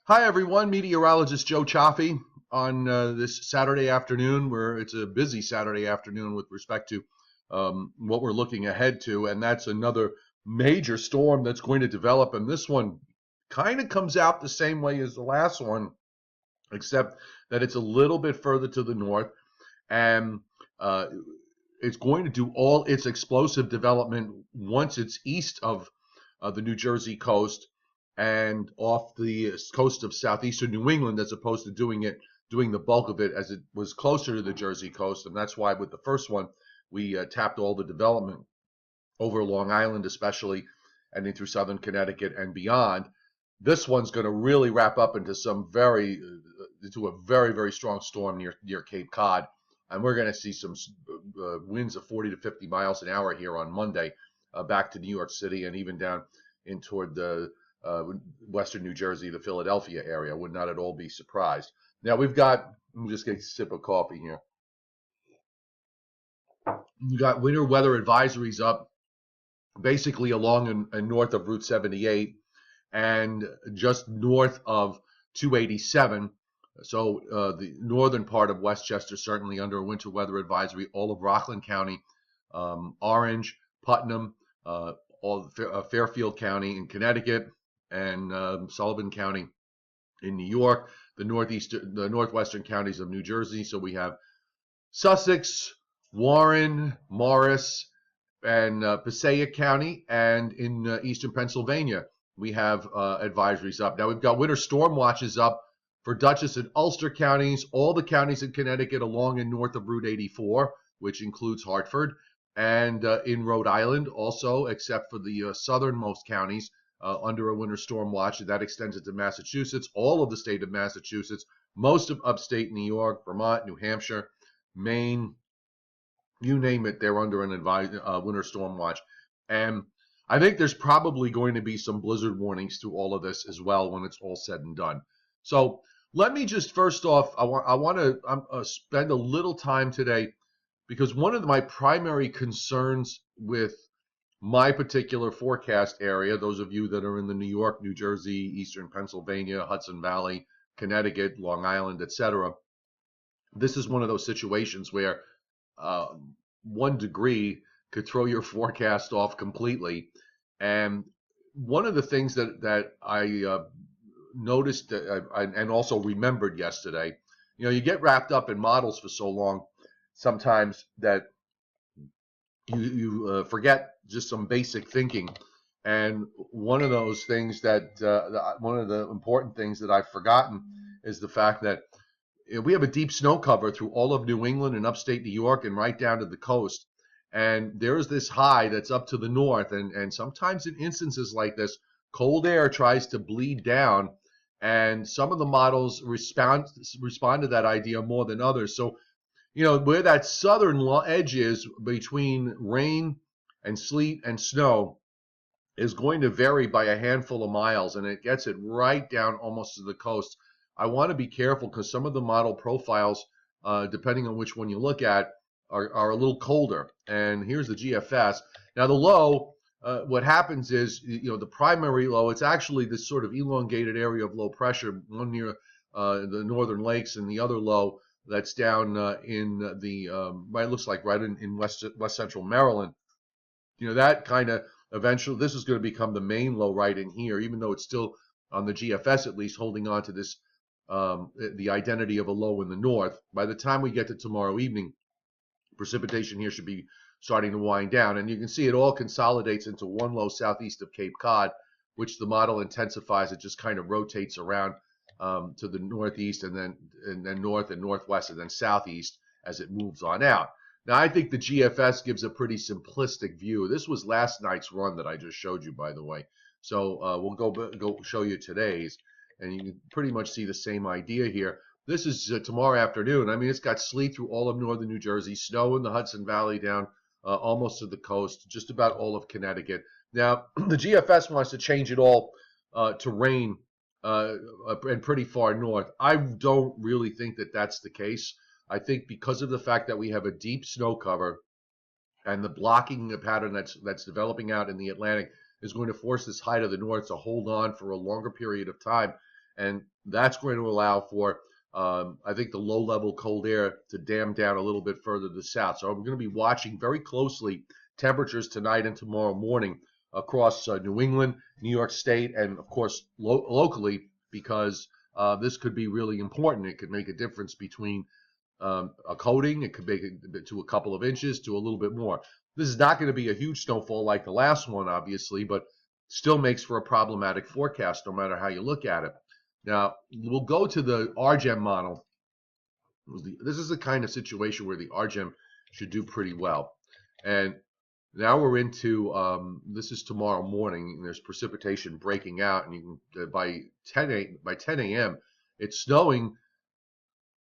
Hi, everyone. Meteorologist Joe Chaffee on this Saturday afternoon, where it's a busy Saturday afternoon with respect to what we're looking ahead to, and that's another major storm that's going to develop. And this one kind of comes out the same way as the last one, except that it's a little bit further to the north, and uh, it's going to do all its explosive development once it's east of the New Jersey coast and off the coast of southeastern New England, as opposed to doing the bulk of it as it was closer to the Jersey coast. And that's why with the first one, we tapped all the development over Long Island, especially, and in through southern Connecticut and beyond. This one's going to really wrap up into into a very strong storm near Cape Cod, and we're going to see some winds of 40 to 50 miles an hour here on Monday, back to New York City and even down in toward the western New Jersey, the Philadelphia area. Would not at all be surprised. Now we've got. Let me just get a sip of coffee here. We've got winter weather advisories up basically along and north of Route 78 and just north of 287. So the northern part of Westchester certainly under a winter weather advisory. All of Rockland County, Orange, Putnam, all Fairfield County in Connecticut, and Sullivan County in New York. The northwestern counties of New Jersey. So we have Sussex, Warren, Morris, and Passaic County, and in eastern Pennsylvania, we have advisories up. Now we've got winter storm watches up for Dutchess and Ulster counties, all the counties in Connecticut along and north of Route 84, which includes Hartford, and in Rhode Island also, except for the southernmost counties under a winter storm watch. That extends it to Massachusetts, all of the state of Massachusetts, most of upstate New York, Vermont, New Hampshire, Maine, you name it, they're under an winter storm watch. And I think there's probably going to be some blizzard warnings to all of this as well when it's all said and done. So let me just first off, I want to spend a little time today because one of my primary concerns with my particular forecast area, those of you that are in the New York, New Jersey, Eastern Pennsylvania, Hudson Valley, Connecticut, Long Island, etc., this is one of those situations where 1 degree could throw your forecast off completely. And one of the things that I noticed and also remembered yesterday, you get wrapped up in models for so long sometimes that you forget just some basic thinking. And one of those things one of the important things that I've forgotten is the fact that we have a deep snow cover through all of New England and upstate New York and right down to the coast. And there's this high that's up to the north. And sometimes in instances like this, cold air tries to bleed down. And some of the models respond to that idea more than others. So, where that southern edge is between rain and sleet and snow is going to vary by a handful of miles. And it gets it right down almost to the coast. I want to be careful because some of the model profiles, depending on which one you look at, are a little colder. And here's the GFS. Now the low, what happens is, the primary low, it's actually this sort of elongated area of low pressure, one near the northern lakes, and the other low that's down in the, it looks like right in west central Maryland. That kind of eventually, this is going to become the main low right in here, even though it's still on the GFS at least holding on to this the identity of a low in the north. By the time we get to tomorrow evening, precipitation here should be starting to wind down. And you can see it all consolidates into one low southeast of Cape Cod, which the model intensifies. It just kind of rotates around to the northeast and then north and northwest and then southeast as it moves on out. Now, I think the GFS gives a pretty simplistic view. This was last night's run that I just showed you, by the way. So we'll go show you today's. And you can pretty much see the same idea here. This is tomorrow afternoon. I mean, it's got sleet through all of northern New Jersey, snow in the Hudson Valley down almost to the coast, just about all of Connecticut. Now, the GFS wants to change it all to rain and pretty far north. I don't really think that that's the case. I think because of the fact that we have a deep snow cover and the blocking pattern that's developing out in the Atlantic is going to force this high to the north to hold on for a longer period of time. and that's going to allow for I think the low-level cold air to dam down a little bit further to the south. So I'm going to be watching very closely temperatures tonight and tomorrow morning across New England, New York State, and of course locally, because this could be really important. It could make a difference between a coating. It could make it to a couple of inches to a little bit more. This is not going to be a huge snowfall like the last one, obviously, but still makes for a problematic forecast no matter how you look at it. Now, we'll go to the RGEM model. This is the kind of situation where the RGEM should do pretty well. And now we're into, this is tomorrow morning, and there's precipitation breaking out, and you can, by 10 a.m., it's snowing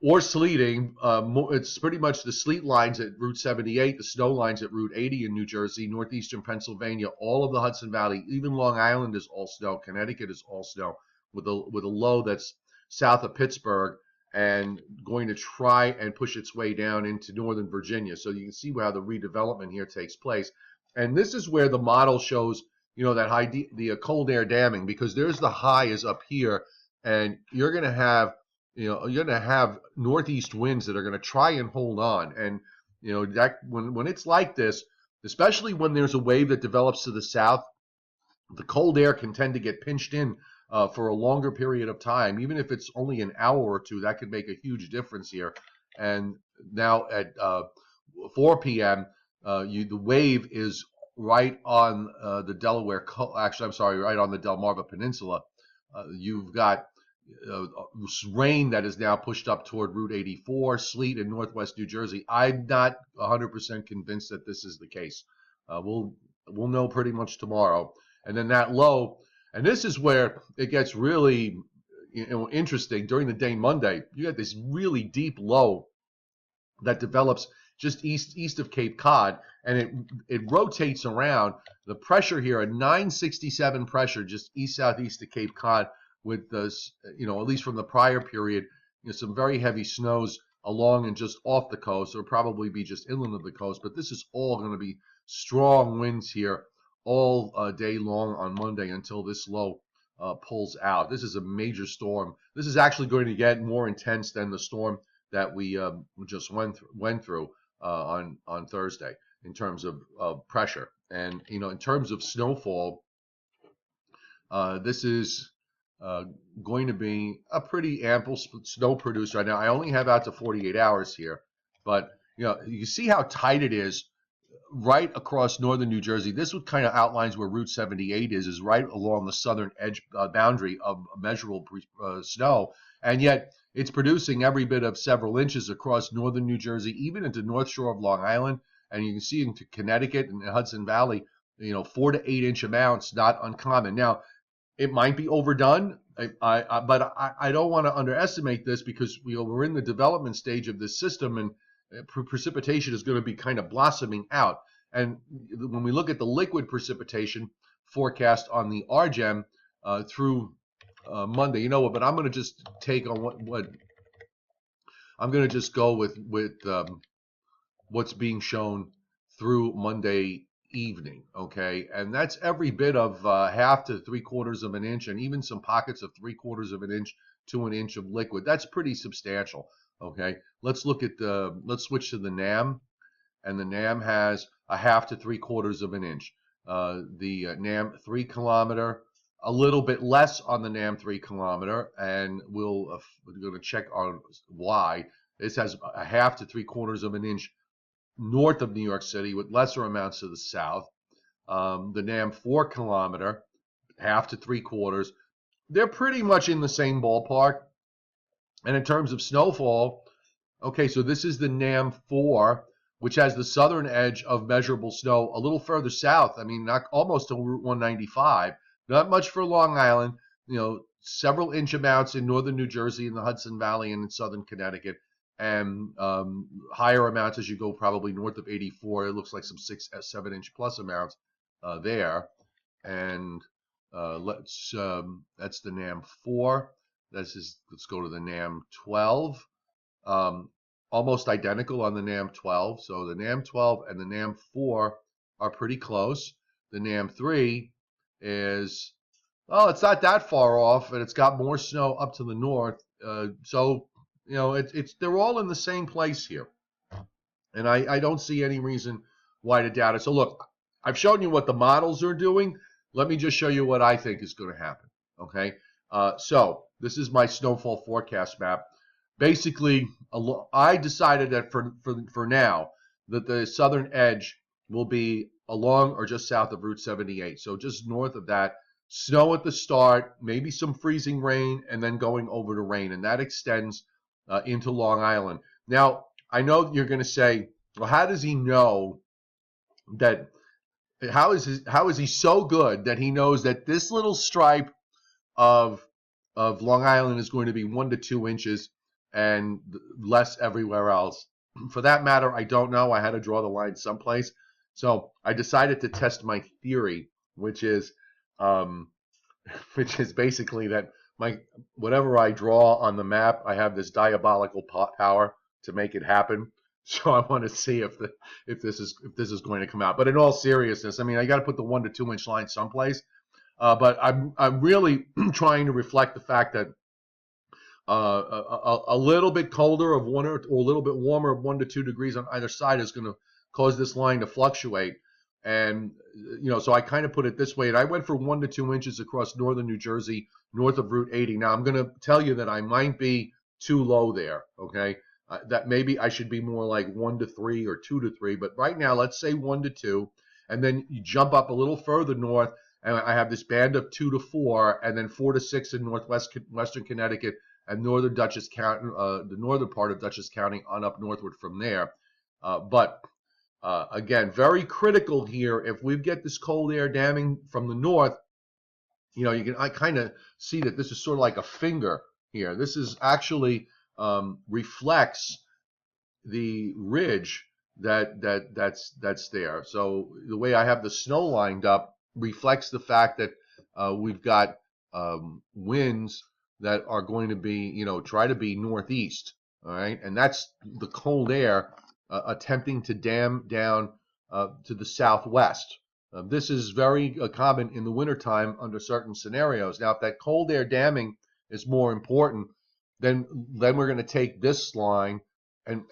or sleeting. It's pretty much the sleet lines at Route 78, the snow lines at Route 80 in New Jersey, northeastern Pennsylvania, all of the Hudson Valley, even Long Island is all snow. Connecticut is all snow, with a low that's south of Pittsburgh and going to try and push its way down into northern Virginia. So you can see how the redevelopment here takes place. And this is where the model shows, that the cold air damming, because there's the high is up here, and you're going to have northeast winds that are going to try and hold on. And that when it's like this, especially when there's a wave that develops to the south, the cold air can tend to get pinched in for a longer period of time. Even if it's only an hour or two, that could make a huge difference here. And now at 4 p.m., the wave is right on the Delaware, actually, I'm sorry, right on the Delmarva Peninsula. You've got rain that is now pushed up toward Route 84, sleet in northwest New Jersey. I'm not 100% convinced that this is the case. We'll know pretty much tomorrow. And then that low, and this is where it gets really interesting. During the day Monday, you got this really deep low that develops just east of Cape Cod, and it rotates around. The pressure here, a 967 pressure just southeast of Cape Cod, with the, at least from the prior period, some very heavy snows along and just off the coast, or probably be just inland of the coast. But this is all going to be strong winds here all day long on Monday until this low pulls out. This is a major storm. This is actually going to get more intense than the storm that we just went through on Thursday in terms of pressure. And in terms of snowfall, this is going to be a pretty ample snow producer. Now, I only have out to 48 hours here, but you see how tight it is right across northern New Jersey. This would kind of outlines where Route 78 is right along the southern edge boundary of measurable snow, and yet it's producing every bit of several inches across northern New Jersey, even into North Shore of Long Island, and you can see into Connecticut and the Hudson Valley, 4 to 8 inch amounts, not uncommon. Now, it might be overdone, but I don't want to underestimate this, because we're in the development stage of this system, and precipitation is going to be kind of blossoming out. And when we look at the liquid precipitation forecast on the RGEM through Monday, but I'm going to just take on what I'm going to just go with what's being shown through Monday evening, okay? And that's every bit of 1/2 to 3/4 of an inch, and even some pockets of 3/4 of an inch to an inch of liquid. That's pretty substantial, okay? Let's switch to the NAM, and the NAM has 1/2 to 3/4 of an inch. The NAM 3 kilometer, a little bit less on the NAM 3 kilometer, and we're going to check on why. This has 1/2 to 3/4 of an inch north of New York City, with lesser amounts to the south. The NAM 4 kilometer, 1/2 to 3/4, they're pretty much in the same ballpark. And in terms of snowfall, okay, so this is the NAM 4, which has the southern edge of measurable snow a little further south. I mean, not almost to Route 195. Not much for Long Island. Several inch amounts in northern New Jersey, in the Hudson Valley, and in southern Connecticut, and higher amounts as you go probably north of 84. It looks like some 6-7 inch plus amounts there. And that's the NAM 4. Let's go to the NAM 12. Almost identical on the NAM 12. So the NAM 12 and the NAM 4 are pretty close. The NAM 3 is well, it's not that far off, and it's got more snow up to the north. So, they're all in the same place here. And I don't see any reason why to doubt it. So look, I've shown you what the models are doing. Let me just show you what I think is going to happen. Okay. So this is my snowfall forecast map. Basically, I decided that for now that the southern edge will be along or just south of Route 78. So just north of that, snow at the start, maybe some freezing rain, and then going over to rain, and that extends into Long Island. Now, I know you're going to say, well, how does he know that? How is he so good that he knows that this little stripe of Long Island is going to be 1 to 2 inches and less everywhere else? For that matter, I don't know. I had to draw the line someplace, so I decided to test my theory, which is basically that whatever I draw on the map, I have this diabolical power to make it happen. So I want to see if this is going to come out. But in all seriousness, I mean, I got to put the 1 to 2 inch line someplace. But I'm really trying to reflect the fact that a little bit colder of 1 or a little bit warmer of 1 to 2 degrees on either side is going to cause this line to fluctuate. And so I kind of put it this way, and I went for 1 to 2 inches across northern New Jersey, north of Route 80. Now I'm going to tell you that I might be too low there. Okay. That maybe I should be more like 1 to 3 or 2 to 3, but right now let's say 1 to 2, and then you jump up a little further north, and I have this band of 2 to 4, and then 4 to 6 in western Connecticut and northern Dutchess County, the northern part of Dutchess County, on up northward from there. But again, very critical here. If we get this cold air damming from the north, I kind of see that this is sort of like a finger here. This is actually reflects the ridge that's there. So the way I have the snow lined up reflects the fact that we've got winds that are going to be, try to be northeast. All right, and that's the cold air attempting to dam down to the southwest. This is very common in the wintertime under certain scenarios. Now, if that cold air damming is more important, then we're going to take this line and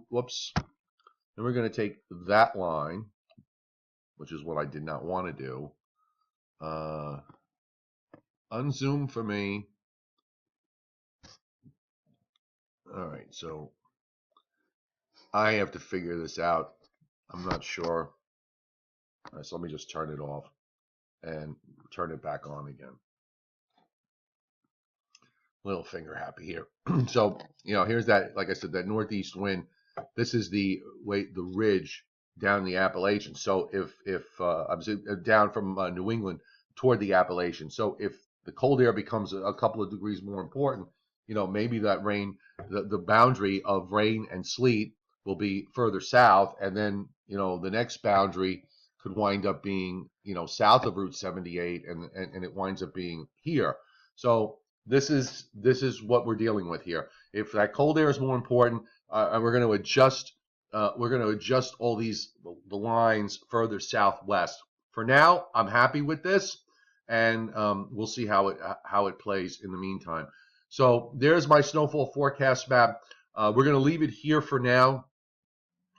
whoops, then we're going to take that line, which is what I did not want to do. Unzoom for me. All right, so I have to figure this out. I'm not sure. All right, so let me just turn it off and turn it back on again. Little finger happy here. So, here's that, like I said, that northeast wind. This is the ridge down the Appalachians. So if I'm down from New England toward the Appalachians. So if the cold air becomes a couple of degrees more important, maybe that rain, the boundary of rain and sleet will be further south, and then the next boundary could wind up being south of Route 78, and it winds up being here. So this is what we're dealing with here. If that cold air is more important, we're going to adjust. We're going to adjust all the lines further southwest. For now, I'm happy with this, and we'll see how it plays in the meantime. So there's my snowfall forecast map. We're going to leave it here for now.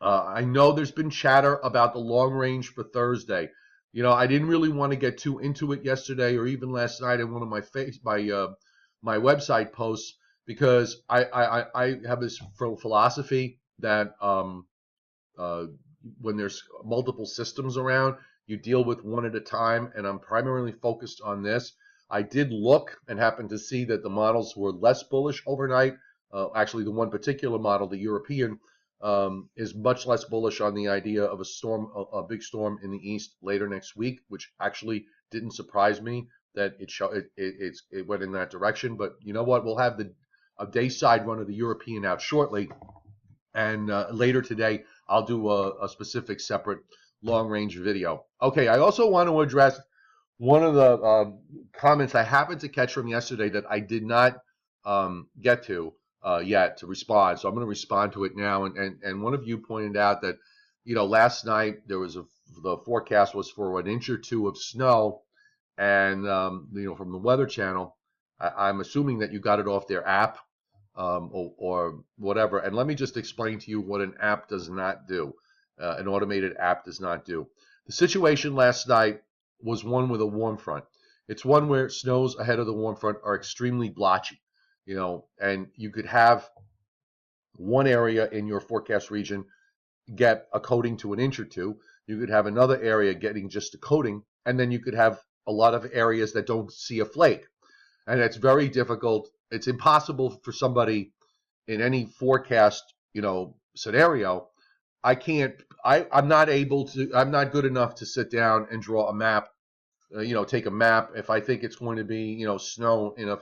I know there's been chatter about the long range for Thursday. I didn't really want to get too into it yesterday or even last night in one of my website posts, because I have this philosophy that when there's multiple systems around, you deal with one at a time, and I'm primarily focused on this. I did look and happened to see that the models were less bullish overnight. Actually, the one particular model, the European, is much less bullish on the idea of a big storm in the east later next week, which actually didn't surprise me that it went in that direction. But you know what? We'll have a day side run of the European out shortly, and later today I'll do a specific separate long range video. Okay, I also want to address one of the comments I happened to catch from yesterday that I did not get to yet to respond. So I'm going to respond to it now. And one of you pointed out that last night there was the forecast was for an inch or two of snow and from the Weather Channel. I'm assuming that you got it off their app, or whatever. And let me just explain to you what an app does not do. An automated app does not do. The situation last night was one with a warm front. It's one where snows ahead of the warm front are extremely blotchy, and you could have one area in your forecast region get a coating to an inch or two. You could have another area getting just a coating, and then you could have a lot of areas that don't see a flake. And it's very difficult. It's impossible for somebody in any forecast, scenario. I'm not able to, I'm not good enough to sit down and draw a map, take a map. If I think it's going to be, snow in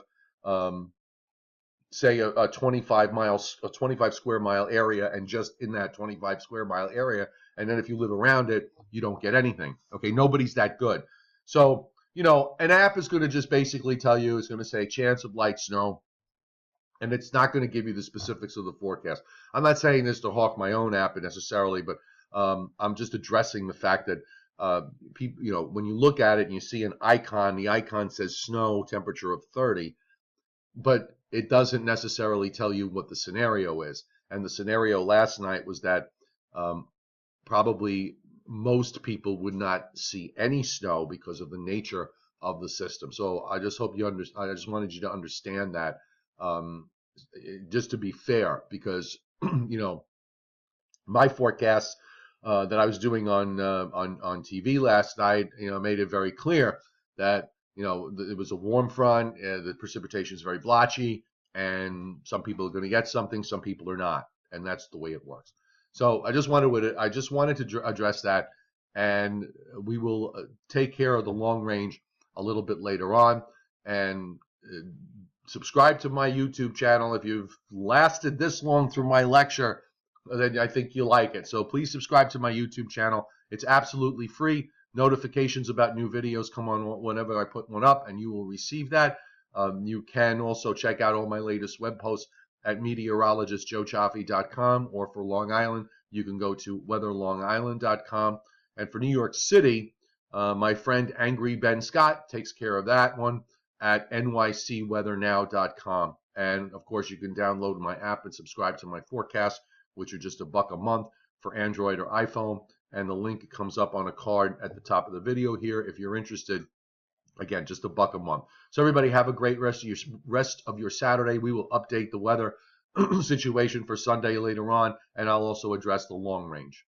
say a 25 square mile area, and just in that 25 square mile area, and then if you live around it, you don't get anything. Okay, nobody's that good. So, an app is going to just basically tell you, it's going to say chance of light snow, and it's not going to give you the specifics of the forecast. I'm not saying this to hawk my own app necessarily, but I'm just addressing the fact that people, when you look at it and you see an icon, the icon says snow, temperature of 30, but it doesn't necessarily tell you what the scenario is. And the scenario last night was that probably most people would not see any snow because of the nature of the system. So I just hope you understand. I just wanted you to understand that, just to be fair, because my forecasts that I was doing on TV last night, made it very clear that it was a warm front, the precipitation is very blotchy, and some people are going to get something, some people are not, and that's the way it works. So I just wanted to address that, and we will take care of the long range a little bit later on. And subscribe to my YouTube channel. If you've lasted this long through my lecture, then I think you'll like it. So please subscribe to my YouTube channel. It's absolutely free. Notifications about new videos come on whenever I put one up, and you will receive that. You can also check out all my latest web posts at meteorologistjoechaffee.com, or for Long Island, you can go to weatherlongisland.com. And for New York City, my friend Angry Ben Scott takes care of that one at nycweathernow.com. And of course, you can download my app and subscribe to my forecasts, which are just $1 a month for Android or iPhone. And the link comes up on a card at the top of the video here if you're interested. Again, just $1 a month. So everybody have a great rest of your Saturday. We will update the weather situation for Sunday later on, and I'll also address the long range.